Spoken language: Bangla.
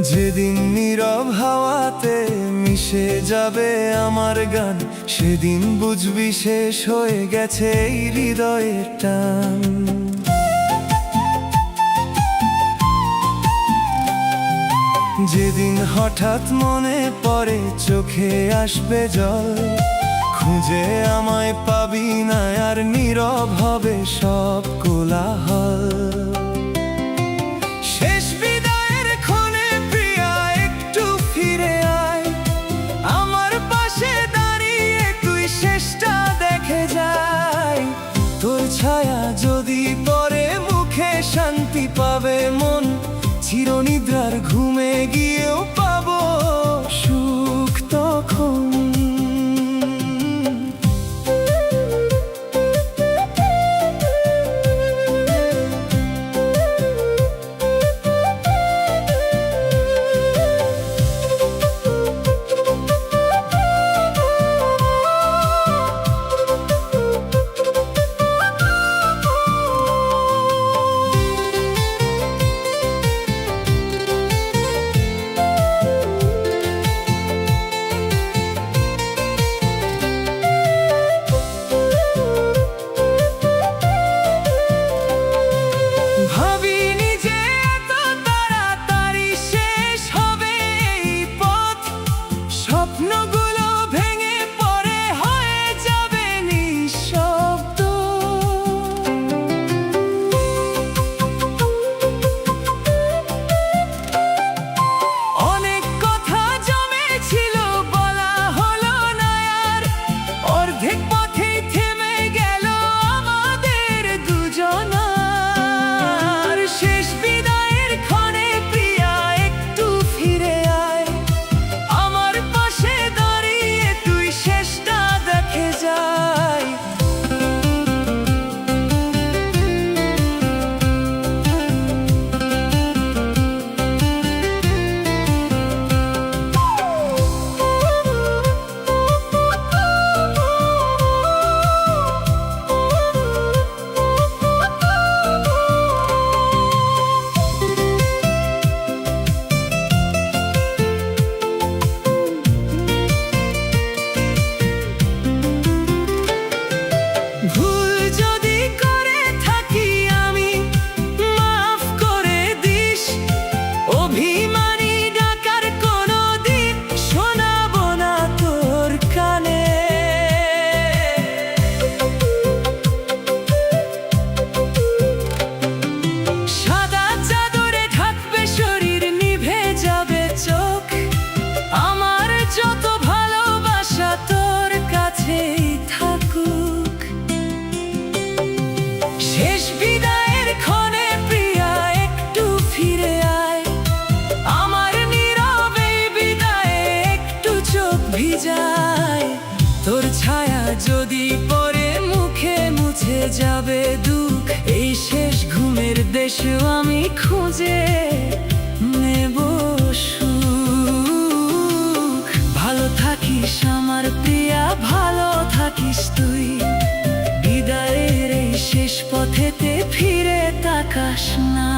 যেদিন নীরব হাওয়াতে মিশে যাবে আমার গান, সেদিন বুঝবি শেষ হয়ে গেছে এই হৃদয়ের টান। যেদিন হঠাৎ মনে পড়ে চোখে আসবে জল, খুঁজে আমায় পাবি না আর নীরব হবে সব কোলাহল। শেষ বিদায়ের ক্ষণে প্রিয়া একটু ফিরে আয়, আমার পাশে দাঁড়িয়ে তুই শেষটা দেখে যাই। তোর ছায়া যদি পড়ে মুখে শান্তি পাবে মন, চিরনিদ্রার ঘুমে গিয়েও পাবো সুখ তখন। তোর ছায়া যদি পরে মুখে মুছে যাবে দুঃখ, এই শেষ ঘুমের দেশেও আমি খুঁজে নেব সুখ। ভালো থাকিস আমার প্রিয়া, ভালো থাকিস তুই, বিদায়ের এই শেষ পথেতে ফিরে তাকাস না।